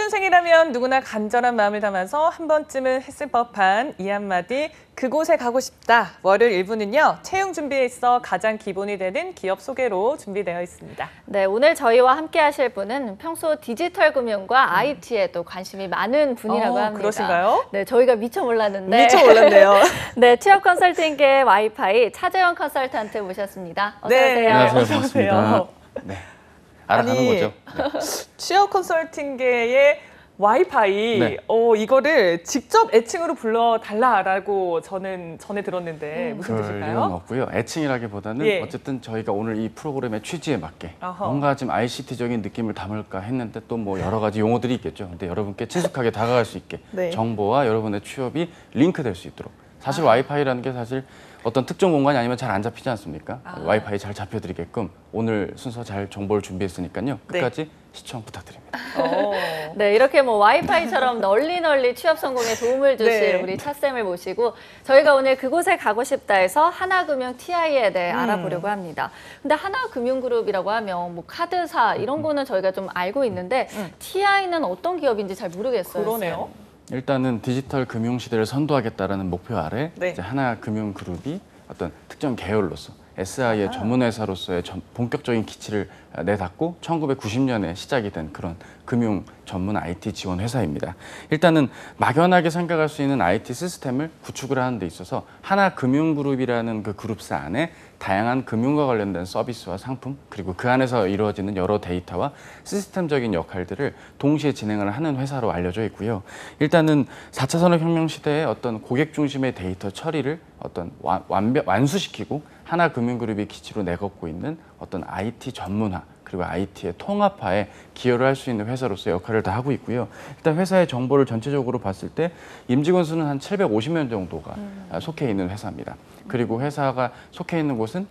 취준생이라면 누구나 간절한 마음을 담아서 한 번쯤은 했을 법한 이 한마디 그곳에 가고 싶다. 월요일 1부는요. 채용 준비에 있어 가장 기본이 되는 기업 소개로 준비되어 있습니다. 네, 오늘 저희와 함께 하실 분은 평소 디지털 금융과 IT에도 관심이 많은 분이라고 합니다. 그러신가요? 네, 저희가 미처 몰랐는데. 미처 몰랐네요. 네, 취업 컨설팅계 와이파이 차재원 컨설턴트 모셨습니다. 어서 오세요. 네, 안녕하세요. 어서 오세요. 반갑습니다. 네, 알아가는 거죠. 네. 취업 컨설팅계의 와이파이, 네. 이거를 직접 애칭으로 불러달라라고 저는 전에 들었는데 무슨 그럴 뜻일까요? 일은 없고요. 애칭이라기보다는 예. 어쨌든 저희가 오늘 이 프로그램의 취지에 맞게 어허. 뭔가 좀 ICT적인 느낌을 담을까 했는데 또 뭐 여러 가지 용어들이 있겠죠. 근데 여러분께 친숙하게 다가갈 수 있게 네. 정보와 여러분의 취업이 링크될 수 있도록. 사실 와이파이라는 게 사실 어떤 특정 공간이 아니면 잘 안 잡히지 않습니까? 와이파이 잘 잡혀드리게끔 오늘 순서 잘 정보를 준비했으니까요. 끝까지 시청 부탁드립니다. 네, 이렇게 뭐 와이파이처럼 널리 취업 성공에 도움을 주실 네. 우리 차쌤을 모시고 저희가 오늘 그곳에 가고 싶다 해서 하나금융 TI에 대해 알아보려고 합니다. 근데 하나금융그룹이라고 하면 뭐 카드사 이런 거는 저희가 좀 알고 있는데 TI는 어떤 기업인지 잘 모르겠어요. 그러네요. 일단은 디지털 금융 시대를 선도하겠다라는 목표 아래 네. 이제 하나금융그룹이 어떤 특정 계열로서 SI의 전문 회사로서의 본격적인 기치를 내닫고 1990년에 시작이 된 그런 금융 전문 IT 지원 회사입니다. 일단은 막연하게 생각할 수 있는 IT 시스템을 구축을 하는 데 있어서 하나금융그룹이라는 그 그룹사 안에 다양한 금융과 관련된 서비스와 상품 그리고 그 안에서 이루어지는 여러 데이터와 시스템적인 역할들을 동시에 진행을 하는 회사로 알려져 있고요. 일단은 4차 산업혁명 시대의 어떤 고객 중심의 데이터 처리를 어떤 완수시키고 하나금융그룹이 기치로 내걸고 있는 어떤 IT 전문화 그리고 IT의 통합화에 기여를 할 수 있는 회사로서 역할을 다 하고 있고요. 일단 회사의 정보를 전체적으로 봤을 때 임직원 수는 한 750명 정도가 속해 있는 회사입니다. 그리고 회사가 속해 있는 곳은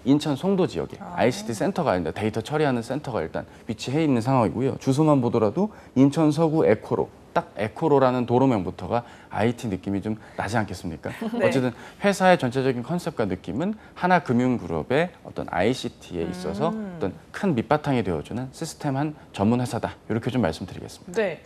인천 송도 지역에 ICT 센터가 아닌데 데이터 처리하는 센터가 일단 위치해 있는 상황이고요. 주소만 보더라도 인천 서구 에코로 딱 에코로라는 도로명부터가 IT 느낌이 좀 나지 않겠습니까? 네. 어쨌든 회사의 전체적인 컨셉과 느낌은 하나금융그룹의 어떤 ICT에 있어서 어떤 큰 밑바탕이 되어주는 시스템 한 전문 회사다. 이렇게 좀 말씀드리겠습니다. 네.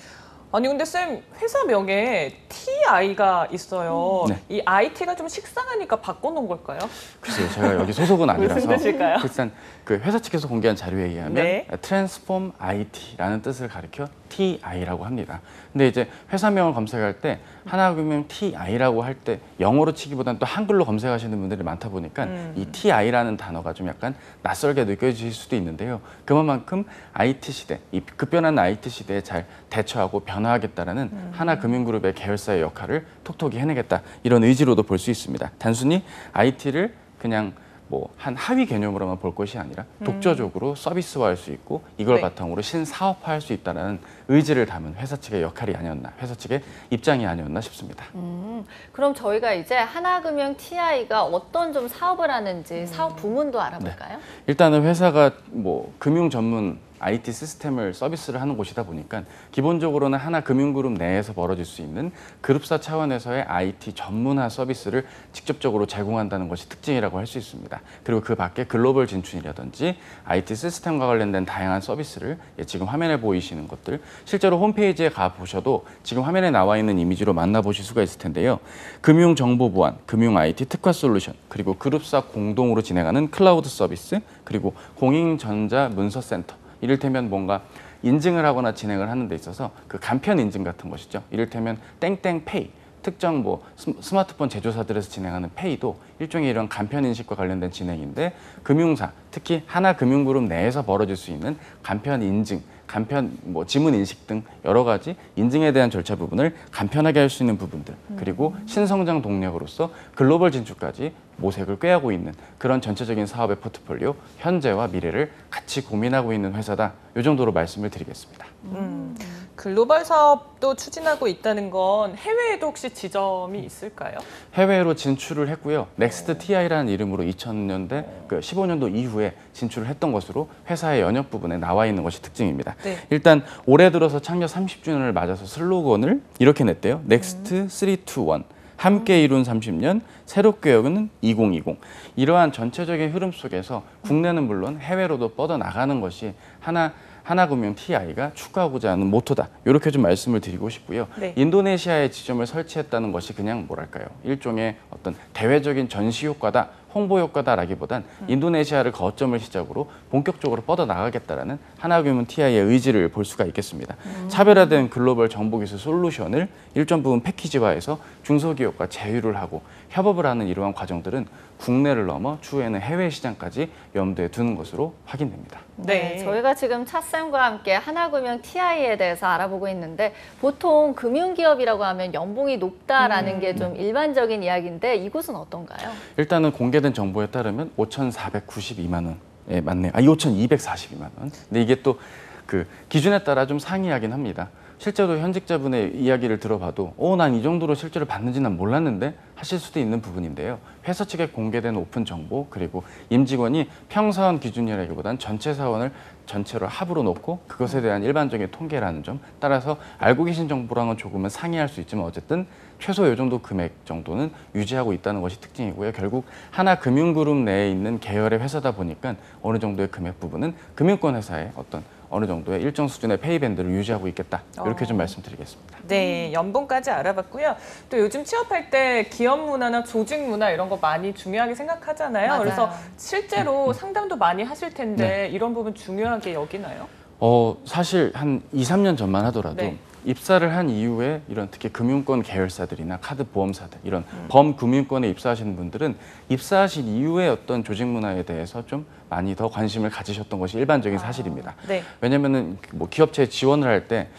아니 근데 쌤 회사 명에 TI가 있어요. 네. 이 IT가 좀 식상하니까 바꿔놓은 걸까요? 글쎄요, 제가 여기 소속은 아니라서 무슨 뜻일까요? 일단 그 회사 측에서 공개한 자료에 의하면 네. 트랜스폼 IT라는 뜻을 가리켜 TI라고 합니다. 근데 이제 회사명을 검색할 때 하나금융 TI라고 할 때 영어로 치기보다는 또 한글로 검색하시는 분들이 많다 보니까 이 TI라는 단어가 좀 약간 낯설게 느껴질 수도 있는데요. 그만큼 IT 시대, 이 급변하는 IT 시대에 잘 대처하고 변화하겠다라는 하나금융그룹의 계열사의 역할을 톡톡히 해내겠다 이런 의지로도 볼 수 있습니다. 단순히 IT를 그냥 뭐 한 하위 개념으로만 볼 것이 아니라 독자적으로 서비스화할 수 있고 이걸 네. 바탕으로 신사업화할 수 있다는 의지를 담은 회사 측의 역할이 아니었나, 회사 측의 입장이 아니었나 싶습니다. 그럼 저희가 이제 하나금융 TI가 어떤 좀 사업을 하는지 사업 부문도 알아볼까요? 일단은 회사가 뭐 금융 전문 IT 시스템을 서비스를 하는 곳이다 보니까 기본적으로는 하나금융그룹 내에서 벌어질 수 있는 그룹사 차원에서의 IT 전문화 서비스를 직접적으로 제공한다는 것이 특징이라고 할 수 있습니다. 그리고 그 밖에 글로벌 진출이라든지 IT 시스템과 관련된 다양한 서비스를 지금 화면에 보이시는 것들 실제로 홈페이지에 가보셔도 지금 화면에 나와 있는 이미지로 만나보실 수가 있을 텐데요. 금융정보보안, 금융 IT 특화 솔루션, 그리고 그룹사 공동으로 진행하는 클라우드 서비스, 그리고 공인전자 문서센터 이를테면 뭔가 인증을 하거나 진행을 하는 데 있어서 그 간편 인증 같은 것이죠. 이를테면 땡땡페이, 특정 뭐 스마트폰 제조사들에서 진행하는 페이도 일종의 이런 간편 인식과 관련된 진행인데 금융사, 특히 하나금융그룹 내에서 벌어질 수 있는 간편 인증, 간편 뭐 지문 인식 등 여러 가지 인증에 대한 절차 부분을 간편하게 할 수 있는 부분들 그리고 신성장 동력으로서 글로벌 진출까지 모색을 꾀하고 있는 그런 전체적인 사업의 포트폴리오 현재와 미래를 같이 고민하고 있는 회사다. 이 정도로 말씀을 드리겠습니다. 글로벌 사업도 추진하고 있다는 건 해외에도 혹시 지점이 있을까요? 해외로 진출을 했고요. 넥스트 TI라는 이름으로 2000년대, 그 15년도 이후에 진출을 했던 것으로 회사의 연역 부분에 나와 있는 것이 특징입니다. 네. 일단 올해 들어서 창립 30주년을 맞아서 슬로건을 이렇게 냈대요. 넥스트 321. 함께 이룬 30년, 새롭게 여기는 2020. 이러한 전체적인 흐름 속에서 국내는 물론 해외로도 뻗어나가는 것이 하나 하나금융 TI가 추구하고자 하는 모토다. 이렇게 좀 말씀을 드리고 싶고요. 네. 인도네시아에 지점을 설치했다는 것이 그냥 뭐랄까요? 일종의 어떤 대외적인 전시 효과다. 홍보 효과다라기보단 인도네시아를 거점을 시작으로 본격적으로 뻗어나가겠다라는 하나금융 TI의 의지를 볼 수가 있겠습니다. 차별화된 글로벌 정보기술 솔루션을 일정 부분 패키지화해서 중소기업과 제휴를 하고 협업을 하는 이러한 과정들은 국내를 넘어 추후에는 해외 시장까지 염두에 두는 것으로 확인됩니다. 네, 저희가 지금 차쌤과 함께 하나금융 TI에 대해서 알아보고 있는데 보통 금융기업이라고 하면 연봉이 높다라는 게 좀 일반적인 이야기인데 이곳은 어떤가요? 일단은 공개된 정보에 따르면 5,492만 원에 맞네요. 5,242만 원. 근데 이게 또 그 기준에 따라 좀 상이하긴 합니다. 실제로 현직자분의 이야기를 들어봐도 난 이 정도로 실제로 받는지 난 몰랐는데 하실 수도 있는 부분인데요. 회사 측에 공개된 오픈 정보 그리고 임직원이 평사원 기준이라기보단 전체 사원을 전체로 합으로 놓고 그것에 대한 일반적인 통계라는 점 따라서 알고 계신 정보랑은 조금은 상이할 수 있지만 어쨌든 최소 이 정도 금액 정도는 유지하고 있다는 것이 특징이고요. 결국 하나금융그룹 내에 있는 계열의 회사다 보니까 어느 정도의 금액 부분은 금융권 회사의 어떤 어느 정도의 일정 수준의 페이밴드를 유지하고 있겠다. 이렇게 좀 말씀드리겠습니다. 네, 연봉까지 알아봤고요. 또 요즘 취업할 때 기업 문화나 조직 문화 이런 거 많이 중요하게 생각하잖아요. 맞아요. 그래서 실제로 상담도 많이 하실 텐데 이런 부분 중요하게 여기나요? 사실 한 2, 3년 전만 하더라도 네. 입사를 한 이후에 이런 특히 금융권 계열사들이나 카드 보험사들 이런 범금융권에 입사하시는 분들은 입사하신 이후에 어떤 조직 문화에 대해서 좀 많이 더 관심을 가지셨던 것이 일반적인 사실입니다. 네. 왜냐면은 뭐 기업체에 지원을 할 때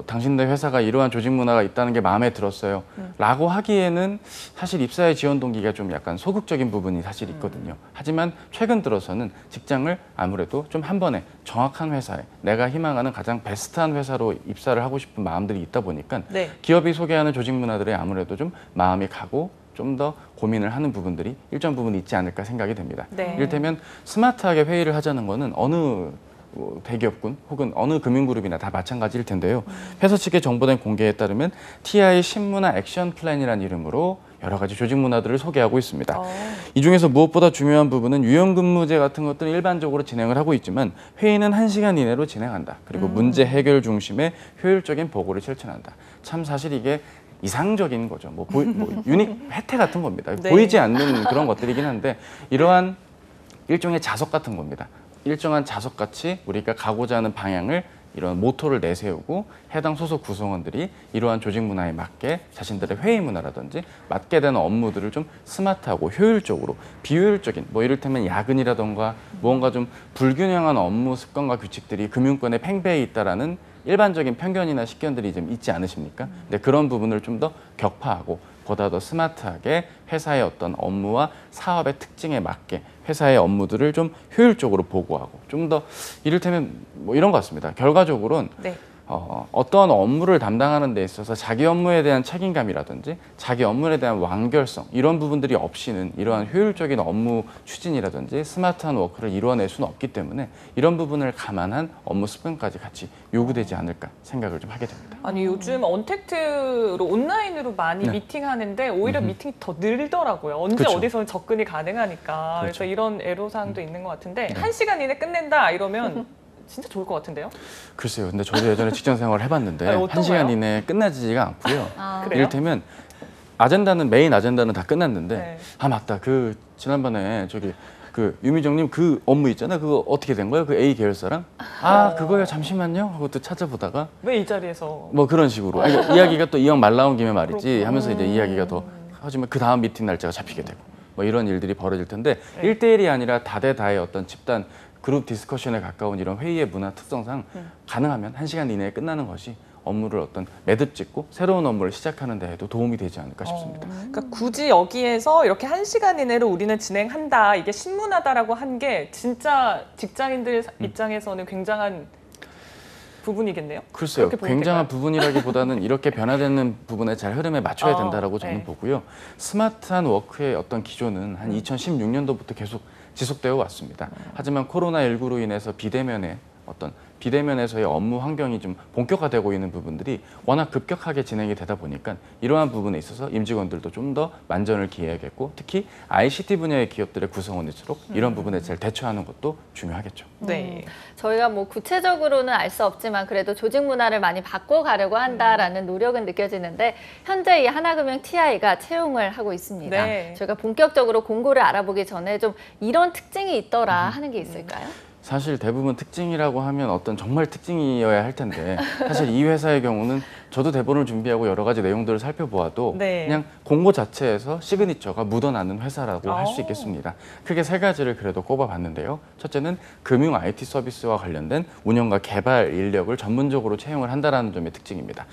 당신네 회사가 이러한 조직 문화가 있다는 게 마음에 들었어요. 라고 하기에는 사실 입사의 지원 동기가 좀 약간 소극적인 부분이 사실 있거든요. 하지만 최근 들어서는 직장을 아무래도 좀 한 번에 정확한 회사에 내가 희망하는 가장 베스트한 회사로 입사를 하고 싶은 마음들이 있다 보니까 네. 기업이 소개하는 조직 문화들에 아무래도 좀 마음이 가고 좀 더 고민을 하는 부분들이 일정 부분 있지 않을까 생각이 됩니다. 네. 이를테면 스마트하게 회의를 하자는 거는 어느 대기업군 혹은 어느 금융그룹이나 다 마찬가지일 텐데요. 회사 측의 정보된 공개에 따르면 TI 신문화 액션 플랜이라는 이름으로 여러 가지 조직 문화들을 소개하고 있습니다. 이 중에서 무엇보다 중요한 부분은 유연근무제 같은 것들은 일반적으로 진행을 하고 있지만 회의는 1시간 이내로 진행한다. 그리고 문제 해결 중심의 효율적인 보고를 실천한다. 참 사실 이게 이상적인 거죠. 유닉 혜택 같은 겁니다. 네. 보이지 않는 그런 것들이긴 한데 이러한 일종의 자석 같은 겁니다. 일정한 자석같이 우리가 가고자 하는 방향을 이런 모토를 내세우고 해당 소속 구성원들이 이러한 조직 문화에 맞게 자신들의 회의 문화라든지 맡게 되는 업무들을 좀 스마트하고 효율적으로 비효율적인 이를테면 야근이라던가 무언가 좀 불균형한 업무 습관과 규칙들이 금융권에 팽배해 있다라는 일반적인 편견이나 식견들이 좀 있지 않으십니까? 근데 그런 부분을 좀 더 격파하고 보다 더 스마트하게 회사의 어떤 업무와 사업의 특징에 맞게 회사의 업무들을 좀 효율적으로 보고하고 좀 더 이를테면 이런 것 같습니다. 결과적으로는 네. 어떤 업무를 담당하는 데 있어서 자기 업무에 대한 책임감이라든지 자기 업무에 대한 완결성 이런 부분들이 없이는 이러한 효율적인 업무 추진이라든지 스마트한 워크를 이루어낼 수는 없기 때문에 이런 부분을 감안한 업무 습관까지 같이 요구되지 않을까 생각을 좀 하게 됩니다. 아니 요즘 언택트로 온라인으로 많이 네. 미팅하는데 오히려 미팅이 더 늘더라고요. 언제 그렇죠. 어디서는 접근이 가능하니까. 그렇죠. 그래서 이런 애로사항도 있는 것 같은데 1시간 이내 끝낸다 이러면 진짜 좋을 것 같은데요? 글쎄요. 근데 저도 예전에 직장 생활을 해봤는데 아니, 어떤가요? 1시간 이내에 끝나지가 않고요. 그래요? 이를테면 메인 아젠다는 다 끝났는데 네. 맞다. 지난번에 그 유미정님 그 업무 있잖아요. 그거 어떻게 된 거예요? 그 A 계열사랑? 그거요. 잠시만요. 하고 또 찾아보다가 왜 이 자리에서 그런 식으로. 이야기가 또 이왕 말 나온 김에 말이지 그렇구나. 하면서 이제 이야기가 더 하지만 그 다음 미팅 날짜가 잡히게 되고 이런 일들이 벌어질 텐데 네. 1대1이 아니라 다대다의 어떤 집단 그룹 디스커션에 가까운 이런 회의의 문화 특성상 가능하면 1시간 이내에 끝나는 것이 업무를 어떤 매듭 짓고 새로운 업무를 시작하는 데에도 도움이 되지 않을까 싶습니다. 그러니까 굳이 여기에서 이렇게 1시간 이내로 우리는 진행한다. 이게 신문하다라고 한 게 진짜 직장인들 입장에서는 굉장한 부분이겠네요. 글쎄요. 그렇게 보면 굉장한 될까요? 부분이라기보다는 이렇게 변화되는 부분에 잘 흐름에 맞춰야 된다라고 저는 네. 보고요. 스마트한 워크의 어떤 기조는 한 2016년도부터 계속 지속되어 왔습니다. 하지만 코로나19로 인해서 비대면의 어떤 비대면에서의 업무 환경이 좀 본격화되고 있는 부분들이 워낙 급격하게 진행이 되다 보니까 이러한 부분에 있어서 임직원들도 좀 더 만전을 기해야겠고 특히 ICT 분야의 기업들의 구성원일수록 이런 부분에 잘 대처하는 것도 중요하겠죠. 네. 저희가 뭐 구체적으로는 알 수 없지만 그래도 조직 문화를 많이 바꿔가려고 한다라는 노력은 느껴지는데 현재 이 하나금융 TI가 채용을 하고 있습니다. 네. 저희가 본격적으로 공고를 알아보기 전에 좀 이런 특징이 있더라 하는 게 있을까요? 사실 대부분 특징이라고 하면 어떤 정말 특징이어야 할 텐데 사실 이 회사의 경우는 저도 대본을 준비하고 여러 가지 내용들을 살펴보아도 네. 그냥 공고 자체에서 시그니처가 묻어나는 회사라고 할 수 있겠습니다. 크게 세 가지를 그래도 꼽아봤는데요. 첫째는 금융 IT 서비스와 관련된 운영과 개발 인력을 전문적으로 채용을 한다는 점의 특징입니다.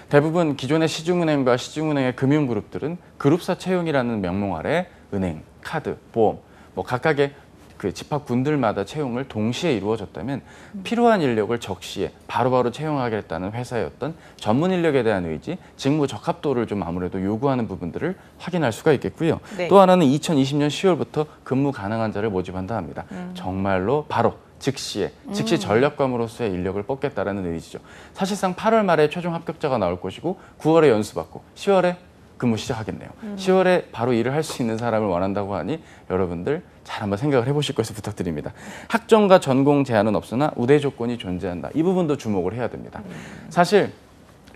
대부분 기존의 시중은행과 시중은행의 금융그룹들은 그룹사 채용이라는 명목 아래 은행, 카드, 보험, 뭐 각각의 그 집합군들마다 채용을 동시에 이루어졌다면 필요한 인력을 적시에 바로바로 채용하겠다는 회사였던 전문 인력에 대한 의지, 직무 적합도를 좀 아무래도 요구하는 부분들을 확인할 수가 있겠고요. 네. 또 하나는 2020년 10월부터 근무 가능한 자를 모집한다 합니다. 정말로 바로 즉시 전력감으로서의 인력을 뽑겠다라는 의지죠. 사실상 8월 말에 최종 합격자가 나올 것이고 9월에 연수받고 10월에 근무 시작하겠네요. 10월에 바로 일을 할 수 있는 사람을 원한다고 하니 여러분들 잘 한번 생각을 해보실 것을 부탁드립니다. 학점과 전공 제한은 없으나 우대 조건이 존재한다. 이 부분도 주목을 해야 됩니다. 사실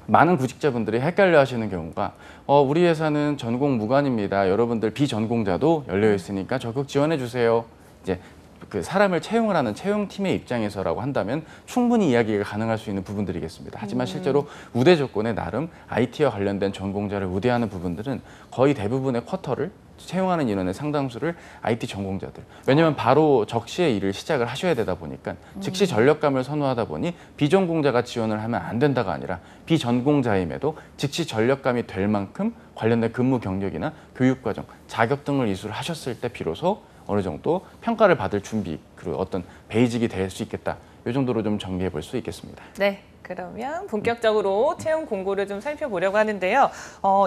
많은 구직자분들이 헷갈려 하시는 경우가 우리 회사는 전공 무관입니다. 여러분들 비전공자도 열려 있으니까 적극 지원해 주세요. 이제 그 사람을 채용을 하는 채용팀의 입장에서라고 한다면 충분히 이야기가 가능할 수 있는 부분들이겠습니다. 하지만 실제로 우대 조건에 나름 IT와 관련된 전공자를 우대하는 부분들은 거의 대부분의 쿼터를 채용하는 인원의 상당수를 IT 전공자들. 왜냐하면 바로 적시에 일을 시작을 하셔야 되다 보니까 즉시 전력감을 선호하다 보니 비전공자가 지원을 하면 안 된다가 아니라 비전공자임에도 즉시 전력감이 될 만큼 관련된 근무 경력이나 교육과정, 자격 등을 이수를 하셨을 때 비로소 어느 정도 평가를 받을 준비, 그리고 어떤 베이직이 될 수 있겠다. 이 정도로 좀 정리해 볼 수 있겠습니다. 네. 그러면 본격적으로 채용 공고를 좀 살펴보려고 하는데요.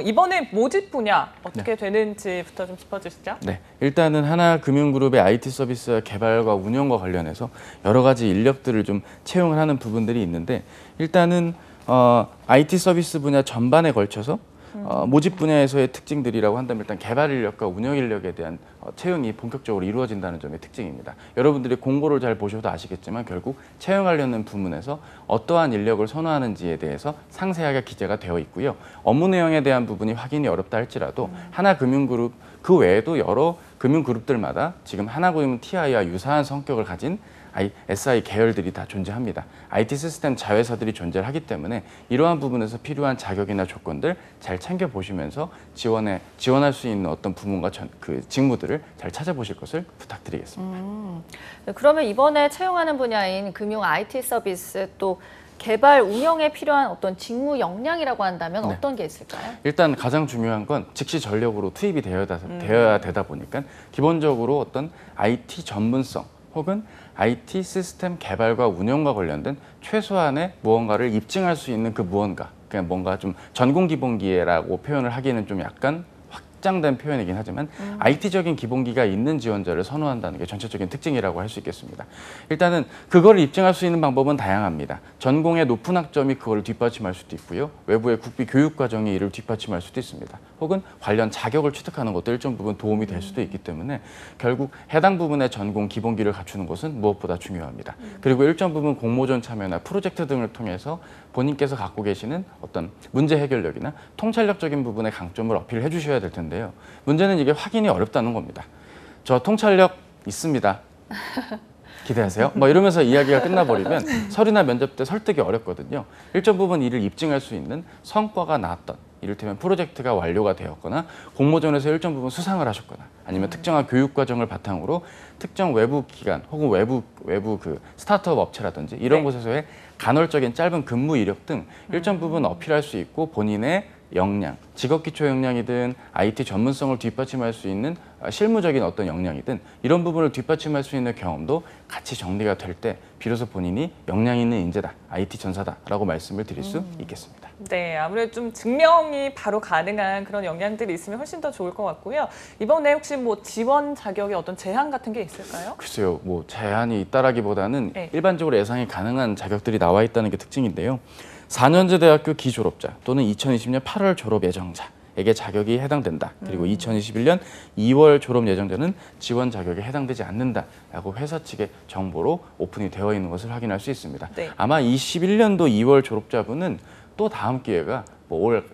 이번에 모집 분야 어떻게 되는지부터 좀 짚어주시죠. 네, 일단은 하나금융그룹의 IT 서비스 개발과 운영과 관련해서 여러 가지 인력들을 좀 채용을 하는 부분들이 있는데 일단은 IT 서비스 분야 전반에 걸쳐서 모집 분야에서의 특징들이라고 한다면 일단 개발 인력과 운영 인력에 대한 채용이 본격적으로 이루어진다는 점의 특징입니다. 여러분들이 공고를 잘 보셔도 아시겠지만 결국 채용하려는 부문에서 어떠한 인력을 선호하는지에 대해서 상세하게 기재가 되어 있고요. 업무 내용에 대한 부분이 확인이 어렵다 할지라도 하나금융그룹 그 외에도 여러 금융그룹들마다 지금 하나금융 TI와 유사한 성격을 가진 SI 계열들이 다 존재합니다. IT 시스템 자회사들이 존재를 하기 때문에 이러한 부분에서 필요한 자격이나 조건들 잘 챙겨보시면서 지원할 수 있는 어떤 부문과 그 직무들을 잘 찾아보실 것을 부탁드리겠습니다. 네, 그러면 이번에 채용하는 분야인 금융 IT 서비스 또 개발 운영에 필요한 어떤 직무 역량이라고 한다면 네. 어떤 게 있을까요? 일단 가장 중요한 건 즉시 전력으로 투입이 되어야 되다 보니까 기본적으로 어떤 IT 전문성 혹은 IT 시스템 개발과 운영과 관련된 최소한의 무언가를 입증할 수 있는 그 무언가, 그냥 뭔가 좀 전공 기본기라고 표현을 하기에는 좀 약간 확장된 표현이긴 하지만 IT적인 기본기가 있는 지원자를 선호한다는 게 전체적인 특징이라고 할 수 있겠습니다. 일단은 그걸 입증할 수 있는 방법은 다양합니다. 전공의 높은 학점이 그걸 뒷받침할 수도 있고요. 외부의 국비 교육 과정이 이를 뒷받침할 수도 있습니다. 혹은 관련 자격을 취득하는 것도 일정 부분 도움이 될 수도 있기 때문에 결국 해당 부분의 전공 기본기를 갖추는 것은 무엇보다 중요합니다. 그리고 일정 부분 공모전 참여나 프로젝트 등을 통해서 본인께서 갖고 계시는 어떤 문제 해결력이나 통찰력적인 부분의 강점을 어필해 주셔야 될 텐데요. 문제는 이게 확인이 어렵다는 겁니다. 저 통찰력 있습니다. 기대하세요. 뭐 이러면서 이야기가 끝나버리면 서류나 면접 때 설득이 어렵거든요. 일정 부분 이를 입증할 수 있는 성과가 나왔던 이를테면 프로젝트가 완료가 되었거나 공모전에서 일정 부분 수상을 하셨거나 아니면 특정한 교육 과정을 바탕으로 특정 외부 기관 혹은 외부 그 스타트업 업체라든지 이런 곳에서의 간헐적인 짧은 근무 이력 등 일정 부분 어필할 수 있고 본인의 역량, 직업 기초 역량이든 IT 전문성을 뒷받침할 수 있는 실무적인 어떤 역량이든 이런 부분을 뒷받침할 수 있는 경험도 같이 정리가 될 때 비로소 본인이 역량 있는 인재다, IT 전사다라고 말씀을 드릴 수 있겠습니다. 네, 아무래도 좀 증명이 바로 가능한 그런 역량들이 있으면 훨씬 더 좋을 것 같고요. 이번에 혹시 뭐 지원 자격에 어떤 제한 같은 게 있을까요? 글쎄요, 뭐 제한이 있다라기보다는 네. 일반적으로 예상이 가능한 자격들이 나와 있다는 게 특징인데요. 4년제 대학교 기졸업자 또는 2020년 8월 졸업 예정자에게 자격이 해당된다. 그리고 2021년 2월 졸업 예정자는 지원 자격에 해당되지 않는다라고 회사 측의 정보로 오픈이 되어 있는 것을 확인할 수 있습니다. 네. 아마 21년도 2월 졸업자분은 또 다음 기회가 올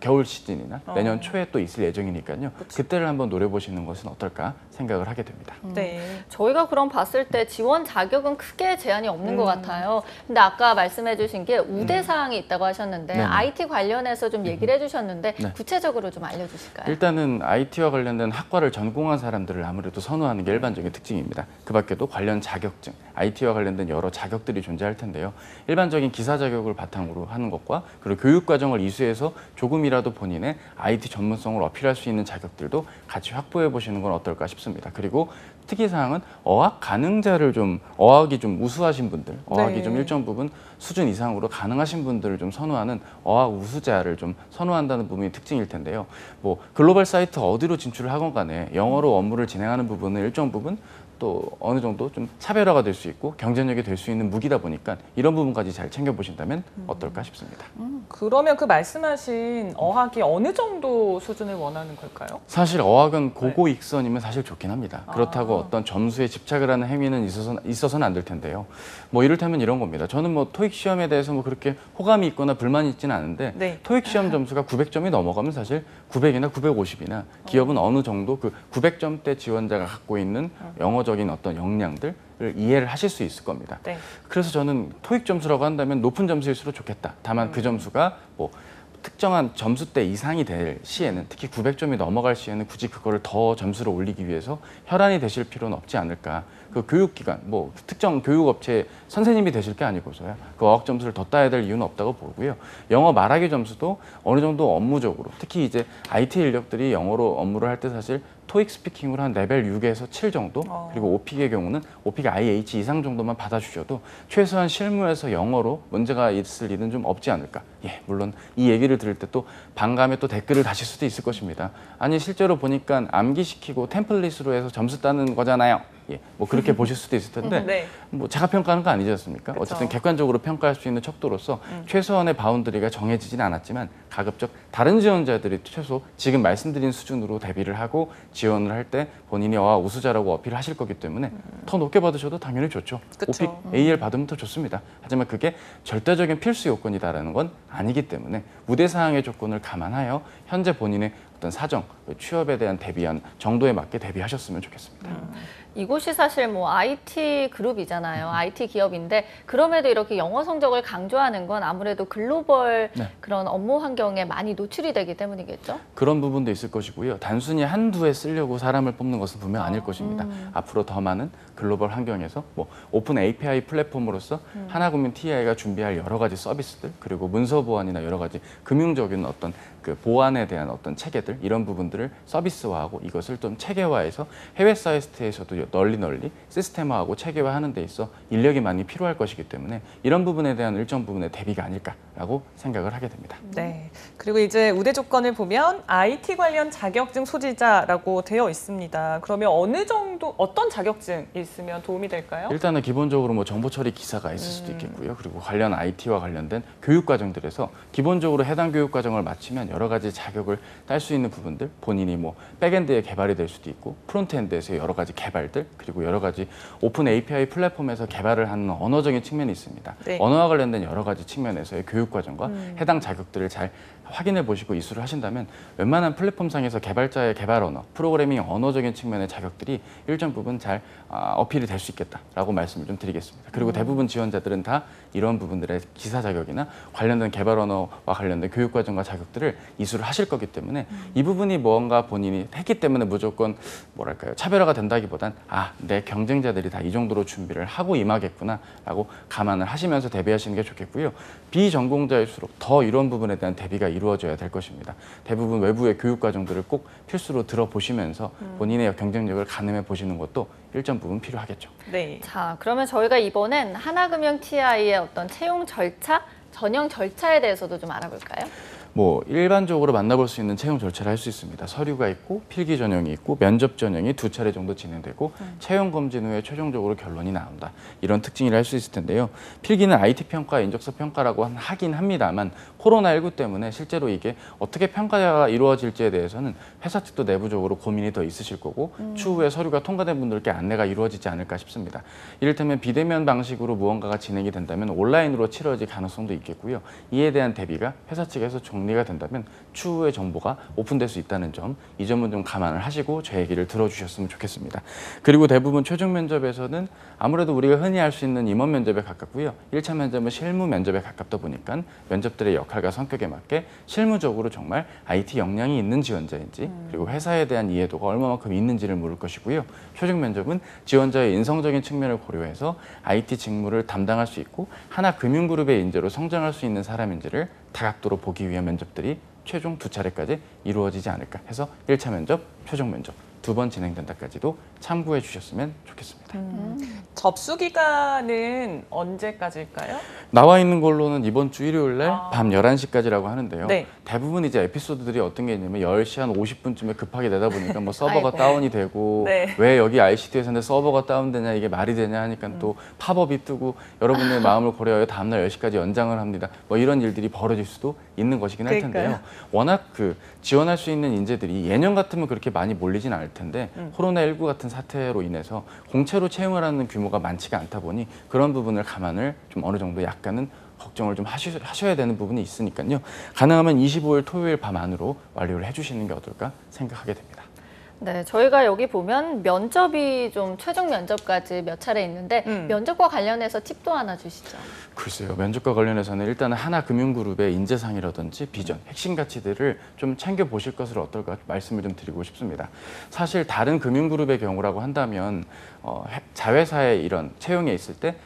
겨울 시즌이나 내년 초에 또 있을 예정이니까요. 그때를 한번 노려보시는 것은 어떨까 생각을 하게 됩니다. 네. 저희가 그럼 봤을 때 지원 자격은 크게 제한이 없는 것 같아요. 근데 아까 말씀해 주신 게 우대 사항이 있다고 하셨는데 네네. IT 관련해서 좀 얘기를 해주셨는데 네. 구체적으로 좀 알려주실까요? 일단은 IT와 관련된 학과를 전공한 사람들을 아무래도 선호하는 게 일반적인 특징입니다. 그 밖에도 관련 자격증, IT와 관련된 여러 자격들이 존재할 텐데요. 일반적인 기사 자격을 바탕으로 하는 것과 그리고 교육 과정을 이수해서 조금이라도 본인의 IT 전문성을 어필할 수 있는 자격들도 같이 확보해 보시는 건 어떨까 싶습니다. 그리고 특이사항은 어학 가능자를 어학이 좀 우수하신 분들, 어학이 네. 좀 일정 부분 수준 이상으로 가능하신 분들을 좀 선호하는 어학 우수자를 좀 선호한다는 부분이 특징일 텐데요. 뭐 글로벌 사이트 어디로 진출을 하건 간에 영어로 업무를 진행하는 부분은 일정 부분 또 어느 정도 좀 차별화가 될 수 있고 경쟁력이 될 수 있는 무기다 보니까 이런 부분까지 잘 챙겨보신다면 어떨까 싶습니다. 그러면 그 말씀하신 어학이 어느 정도 수준을 원하는 걸까요? 사실 어학은 고고익선이면 사실 좋긴 합니다. 그렇다고 어떤 점수에 집착을 하는 행위는 있어서는 안 될 텐데요. 뭐 이를테면 이런 겁니다. 저는 뭐 토익 시험에 대해서 뭐 그렇게 호감이 있거나 불만이 있지는 않은데 네. 토익 시험 점수가 900점이 넘어가면 사실 900이나 950이나 기업은 어느 정도 그 900점대 지원자가 갖고 있는 영어적인 어떤 역량들을 이해를 하실 수 있을 겁니다. 네. 그래서 저는 토익 점수라고 한다면 높은 점수일수록 좋겠다. 다만 그 점수가 뭐 특정한 점수대 이상이 될 시에는 특히 900점이 넘어갈 시에는 굳이 그거를 더 점수를 올리기 위해서 혈안이 되실 필요는 없지 않을까. 그 교육기관, 뭐 특정 교육업체 선생님이 되실 게 아니고서야 그 어학 점수를 더 따야 될 이유는 없다고 보고요. 영어 말하기 점수도 어느 정도 업무적으로 특히 이제 IT 인력들이 영어로 업무를 할 때 사실 토익 스피킹으로 한 레벨 6에서 7 정도 그리고 오픽의 경우는 오픽 IH 이상 정도만 받아주셔도 최소한 실무에서 영어로 문제가 있을 일은 좀 없지 않을까. 예, 물론 이 얘기를 들을 때 또 반감에 또 댓글을 다실 수도 있을 것입니다. 아니 실제로 보니까 암기시키고 템플릿으로 해서 점수 따는 거잖아요. 예, 뭐 그렇게 보실 수도 있을 텐데 네. 뭐 제가 평가하는 거 아니지 않습니까? 그쵸. 어쨌든 객관적으로 평가할 수 있는 척도로서 최소한의 바운더리가 정해지진 않았지만 가급적 다른 지원자들이 최소 지금 말씀드린 수준으로 대비를 하고 지원을 할 때 본인이 우수자라고 어필을 하실 거기 때문에 더 높게 받으셔도 당연히 좋죠. 그쵸. 오픽 AL 받으면 더 좋습니다. 하지만 그게 절대적인 필수 요건이다라는 건 아니기 때문에 우대 사항의 조건을 감안하여 현재 본인의 어떤 사정, 취업에 대한 대비한 정도에 맞게 대비하셨으면 좋겠습니다. 이곳이 사실 뭐 IT 그룹이잖아요. IT 기업인데 그럼에도 이렇게 영어 성적을 강조하는 건 아무래도 글로벌 네. 그런 업무 환경에 많이 노출이 되기 때문이겠죠? 그런 부분도 있을 것이고요. 단순히 한두 해 쓰려고 사람을 뽑는 것은 분명 아닐 것입니다. 앞으로 더 많은 글로벌 환경에서 뭐 오픈 API 플랫폼으로서 하나금융 TI가 준비할 여러 가지 서비스들 그리고 문서 보안이나 여러 가지 금융적인 어떤 그 보안에 대한 어떤 체계들 이런 부분들을 서비스화하고 이것을 좀 체계화해서 해외 사이트에서도 널리 시스템화하고 체계화하는 데 있어 인력이 많이 필요할 것이기 때문에 이런 부분에 대한 일정 부분의 대비가 아닐까라고 생각을 하게 됩니다. 네. 그리고 이제 우대 조건을 보면 IT 관련 자격증 소지자라고 되어 있습니다. 그러면 어느 정도 어떤 자격증이 있으면 도움이 될까요? 일단은 기본적으로 뭐 정보 처리 기사가 있을 수도 있겠고요. 그리고 관련 IT와 관련된 교육 과정들에서 기본적으로 해당 교육 과정을 마치면 여러 가지 자격을 딸 수 있는 부분들, 본인이 뭐 백엔드에 개발이 될 수도 있고 프론트엔드에서 여러 가지 개발들, 그리고 여러 가지 오픈 API 플랫폼에서 개발을 하는 언어적인 측면이 있습니다. 네. 언어와 관련된 여러 가지 측면에서의 교육 과정과 해당 자격들을 잘 확인해 보시고 이수를 하신다면 웬만한 플랫폼상에서 개발자의 개발 언어, 프로그래밍 언어적인 측면의 자격들이 일정 부분 잘 어필이 될 수 있겠다라고 말씀을 좀 드리겠습니다. 그리고 대부분 지원자들은 다 이런 부분들의 기사 자격이나 관련된 개발 언어와 관련된 교육 과정과 자격들을 이수를 하실 거기 때문에 이 부분이 뭔가 본인이 했기 때문에 무조건 뭐랄까요, 차별화가 된다기보단 내 경쟁자들이 다 이 정도로 준비를 하고 임하겠구나라고 감안을 하시면서 대비하시는 게 좋겠고요. 비전공자일수록 더 이런 부분에 대한 대비가 이루어져야 될 것입니다. 대부분 외부의 교육 과정들을 꼭 필수로 들어보시면서 본인의 경쟁력을 가늠해 보시는 것도 일정 부분 필요하겠죠. 네. 자, 그러면 저희가 이번엔 하나금융 TI의 어떤 채용 절차, 전형 절차에 대해서도 좀 알아볼까요? 뭐 일반적으로 만나볼 수 있는 채용 절차를 할 수 있습니다. 서류가 있고 필기 전형이 있고 면접 전형이 2차례 정도 진행되고 채용 검진 후에 최종적으로 결론이 나온다. 이런 특징이라 할 수 있을 텐데요. 필기는 IT 평가, 인적서 평가라고 하긴 합니다만 코로나19 때문에 실제로 이게 어떻게 평가가 이루어질지에 대해서는 회사 측도 내부적으로 고민이 더 있으실 거고 추후에 서류가 통과된 분들께 안내가 이루어지지 않을까 싶습니다. 이를테면 비대면 방식으로 무언가가 진행이 된다면 온라인으로 치러질 가능성도 있겠고요. 이에 대한 대비가 회사 측에서 정리가 된다면 추후에 정보가 오픈될 수 있다는 점, 이 점은 좀 감안을 하시고 제 얘기를 들어주셨으면 좋겠습니다. 그리고 대부분 최종 면접에서는 아무래도 우리가 흔히 할 수 있는 임원 면접에 가깝고요. 1차 면접은 실무 면접에 가깝다 보니까 면접들의 역할과 성격에 맞게 실무적으로 정말 IT 역량이 있는 지원자인지 그리고 회사에 대한 이해도가 얼마만큼 있는지를 물을 것이고요. 최종 면접은 지원자의 인성적인 측면을 고려해서 IT 직무를 담당할 수 있고 하나금융그룹의 인재로 성장할 수 있는 사람인지를 다각도로 보기 위한 면접들이 최종 2차례까지 이루어지지 않을까 해서 1차 면접, 최종 면접 2번 진행된다까지도 참고해 주셨으면 좋겠습니다. 접수 기간은 언제까지일까요? 나와 있는 걸로는 이번 주 일요일 날 밤 11시까지라고 하는데요. 네. 대부분 이제 에피소드들이 어떤 게 있냐면 10시 한 50분쯤에 급하게 내다 보니까 뭐 서버가 아이고. 다운이 되고 네. 왜 여기 ICT에서는 서버가 다운되냐 이게 말이 되냐 하니까 또 팝업이 뜨고 여러분의 마음을 고려하여 다음날 10시까지 연장을 합니다. 뭐 이런 일들이 벌어질 수도 있는 것이긴 할 텐데요. 그러니까요. 워낙 지원할 수 있는 인재들이 예년 같으면 그렇게 많이 몰리진 않을 텐데 코로나19 같은 사태로 인해서 공채로 채용을 하는 규모가 많지가 않다 보니 그런 부분을 감안을 좀 어느 정도 약간은 걱정을 좀 하셔야 되는 부분이 있으니까요. 가능하면 25일 토요일 밤 안으로 완료를 해주시는 게 어떨까 생각하게 됩니다. 네, 저희가 여기 보면 면접이 좀 최종 면접까지 몇 차례 있는데 면접과 관련해서 팁도 하나 주시죠. 글쎄요. 면접과 관련해서는 일단은 하나금융그룹의 인재상이라든지 비전, 핵심 가치들을 좀 챙겨보실 것을 어떨까 말씀을 좀 드리고 싶습니다. 사실 다른 금융그룹의 경우라고 한다면 자회사의 이런 채용에 있을 때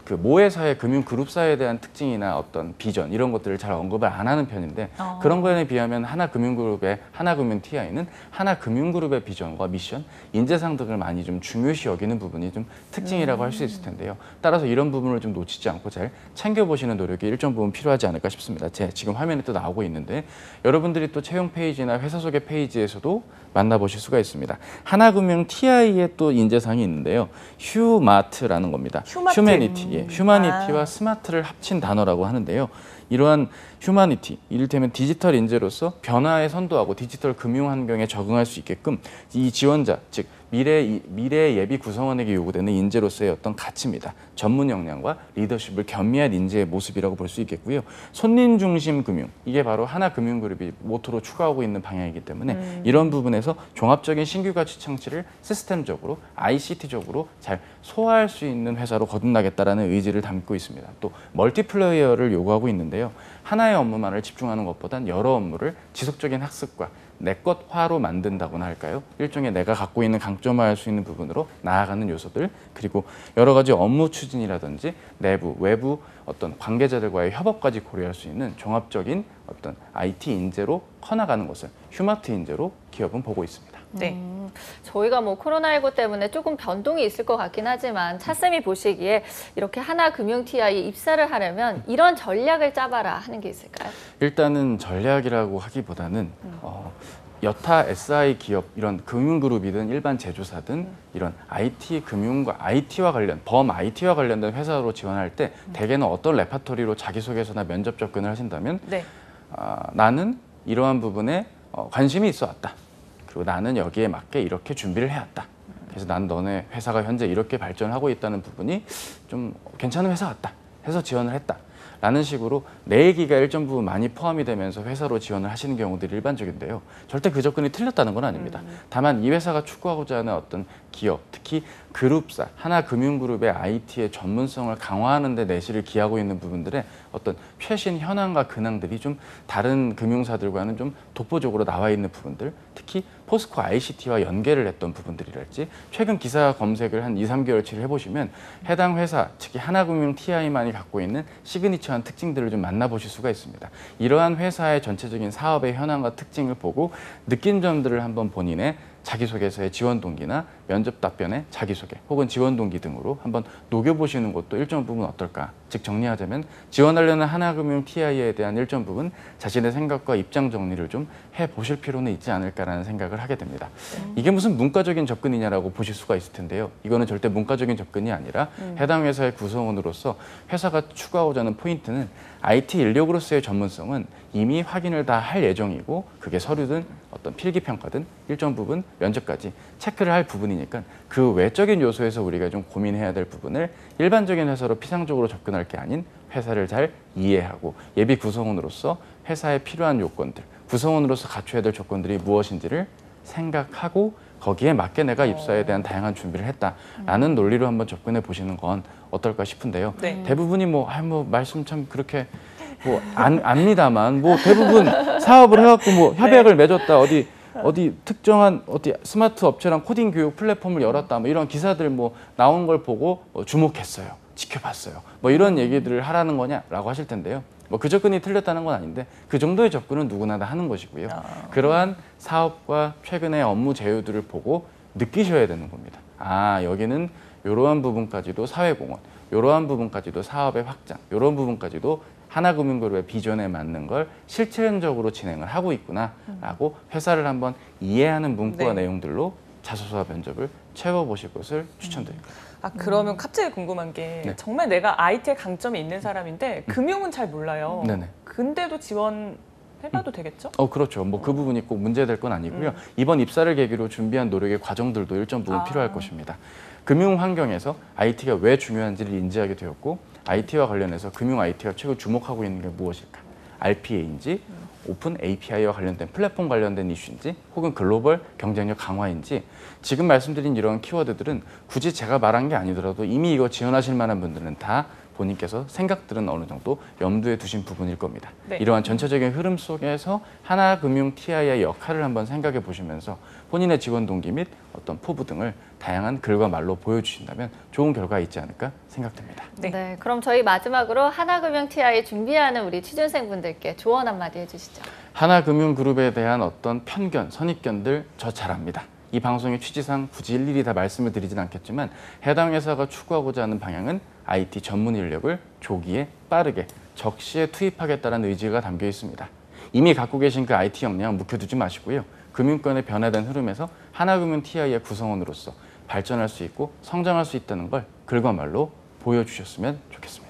모회사의 금융그룹사에 대한 특징이나 어떤 비전 이런 것들을 잘 언급을 안 하는 편인데 그런 거에 비하면 하나금융그룹의 하나금융 TI는 하나금융그룹의 비전과 미션, 인재상 등을 많이 좀 중요시 여기는 부분이 좀 특징이라고 할 수 있을 텐데요. 따라서 이런 부분을 좀 놓치지 않고 잘 챙겨보시는 노력이 일정 부분 필요하지 않을까 싶습니다. 지금 화면에 또 나오고 있는데 여러분들이 또 채용 페이지나 회사 소개 페이지에서도 만나보실 수가 있습니다. 하나금융 TI의 또 인재상이 있는데요. 휴마트라는 겁니다. 휴머니티. 휴머니티와 스마트를 합친 단어라고 하는데요. 이러한 휴머니티, 이를테면 디지털 인재로서 변화에 선도하고 디지털 금융 환경에 적응할 수 있게끔 이 지원자, 즉 미래 예비 구성원에게 요구되는 인재로서의 어떤 가치입니다. 전문 역량과 리더십을 겸비한 인재의 모습이라고 볼 수 있겠고요. 손님 중심 금융, 이게 바로 하나금융그룹이 모토로 추구하고 있는 방향이기 때문에 이런 부분에서 종합적인 신규 가치 창출을 시스템적으로, ICT적으로 잘 소화할 수 있는 회사로 거듭나겠다라는 의지를 담고 있습니다. 또 멀티플레이어를 요구하고 있는데요. 하나의 업무만을 집중하는 것보단 여러 업무를 지속적인 학습과 내 것화로 만든다고나 할까요? 일종의 내가 갖고 있는 강점화할 수 있는 부분으로 나아가는 요소들, 그리고 여러 가지 업무 추진이라든지 내부, 외부 어떤 관계자들과의 협업까지 고려할 수 있는 종합적인 어떤 IT 인재로 커나가는 것을 휴마트 인재로 기업은 보고 있습니다. 네. 저희가 뭐 코로나19 때문에 조금 변동이 있을 것 같긴 하지만 차쌤이 보시기에 이렇게 하나금융 TI 입사를 하려면 이런 전략을 짜봐라 하는 게 있을까요? 일단은 전략이라고 하기보다는 여타 SI 기업 이런 금융그룹이든 일반 제조사든 이런 IT 금융과 IT와 범 IT와 관련된 회사로 지원할 때 대개는 어떤 레파토리로 자기소개서나 면접 접근을 하신다면 네. 나는 이러한 부분에 관심이 있어 왔다. 그리고 나는 여기에 맞게 이렇게 준비를 해왔다. 그래서 난 너네 회사가 현재 이렇게 발전하고 있다는 부분이 좀 괜찮은 회사 같다 해서 지원을 했다. 라는 식으로 내 얘기가 일정 부분 많이 포함이 되면서 회사로 지원을 하시는 경우들이 일반적인데요. 절대 그 접근이 틀렸다는 건 아닙니다. 다만 이 회사가 추구하고자 하는 어떤 기업, 특히 그룹사, 하나금융그룹의 IT의 전문성을 강화하는 데 내실을 기하고 있는 부분들의 어떤 최신 현황과 근황들이 좀 다른 금융사들과는 좀 독보적으로 나와 있는 부분들, 특히 포스코 ICT와 연계를 했던 부분들이랄지 최근 기사 검색을 한 2, 3개월치를 해보시면 해당 회사, 특히 하나금융 TI만이 갖고 있는 시그니처한 특징들을 좀 만나보실 수가 있습니다. 이러한 회사의 전체적인 사업의 현황과 특징을 보고 느낀 점들을 한번 본인의 자기소개서의 지원 동기나 면접 답변의 자기소개 혹은 지원 동기 등으로 한번 녹여보시는 것도 일정 부분 어떨까? 즉 정리하자면 지원하려는 하나금융 TI에 대한 일정 부분 자신의 생각과 입장 정리를 좀 해보실 필요는 있지 않을까라는 생각을 하게 됩니다. 이게 무슨 문과적인 접근이냐라고 보실 수가 있을 텐데요. 이거는 절대 문과적인 접근이 아니라 해당 회사의 구성원으로서 회사가 추구하고자 하는 포인트는 IT 인력으로서의 전문성은 이미 확인을 다 할 예정이고 그게 서류든 어떤 필기평가든 일정 부분 면접까지 체크를 할 부분이니까 그 외적인 요소에서 우리가 좀 고민해야 될 부분을 일반적인 회사로 피상적으로 접근할 게 아닌 회사를 잘 이해하고 예비 구성원으로서 회사에 필요한 요건들, 구성원으로서 갖춰야 될 조건들이 무엇인지를 생각하고 거기에 맞게 내가 입사에 대한 다양한 준비를 했다라는 논리로 한번 접근해 보시는 건 어떨까 싶은데요. 네. 대부분이 말씀 참 그렇게 압니다만 대부분 사업을 해갖고 협약을 맺었다 어디 특정한 스마트 업체랑 코딩 교육 플랫폼을 열었다 이런 기사들 나온 걸 보고 주목했어요, 지켜봤어요, 이런 얘기들을 하라는 거냐라고 하실 텐데요. 그 접근이 틀렸다는 건 아닌데 그 정도의 접근은 누구나 다 하는 것이고요. 그러한 사업과 최근의 업무 제휴들을 보고 느끼셔야 되는 겁니다. 아, 여기는 이러한 부분까지도 사회공헌, 이러한 부분까지도 사업의 확장, 이런 부분까지도 하나금융그룹의 비전에 맞는 걸 실천적으로 진행을 하고 있구나라고 회사를 한번 이해하는 문구와 내용들로 자소서와 면접을 채워보실 것을 추천드립니다. 그러면 갑자기 궁금한 게 네. 정말 내가 IT에 강점이 있는 사람인데 금융은 잘 몰라요. 네네. 근데도 지원해봐도 되겠죠? 그렇죠. 그 부분이 꼭 문제될 건 아니고요. 이번 입사를 계기로 준비한 노력의 과정들도 일정 부분 필요할 것입니다. 금융 환경에서 IT가 왜 중요한지를 인지하게 되었고 IT와 관련해서 금융 IT가 최고 주목하고 있는 게 무엇일까? RPA인지 오픈 API와 관련된 플랫폼 관련된 이슈인지 혹은 글로벌 경쟁력 강화인지 지금 말씀드린 이런 키워드들은 굳이 제가 말한 게 아니더라도 이미 이거 지원하실 만한 분들은 다 본인께서 생각들은 어느 정도 염두에 두신 부분일 겁니다. 네. 이러한 전체적인 흐름 속에서 하나금융 TI의 역할을 한번 생각해 보시면서 본인의 지원 동기 및 어떤 포부 등을 다양한 글과 말로 보여주신다면 좋은 결과 있지 않을까 생각됩니다. 네, 그럼 저희 마지막으로 하나금융 TI 준비하는 우리 취준생분들께 조언 한마디 해주시죠. 하나금융그룹에 대한 어떤 편견, 선입견들 저 잘 압니다. 이 방송의 취지상 굳이 일일이 다 말씀을 드리진 않겠지만 해당 회사가 추구하고자 하는 방향은 IT 전문 인력을 조기에 빠르게 적시에 투입하겠다는 의지가 담겨 있습니다. 이미 갖고 계신 그 IT 역량 묵혀두지 마시고요. 금융권의 변화된 흐름에서 하나금융 TI의 구성원으로서 발전할 수 있고 성장할 수 있다는 걸 글과 말로 보여주셨으면 좋겠습니다.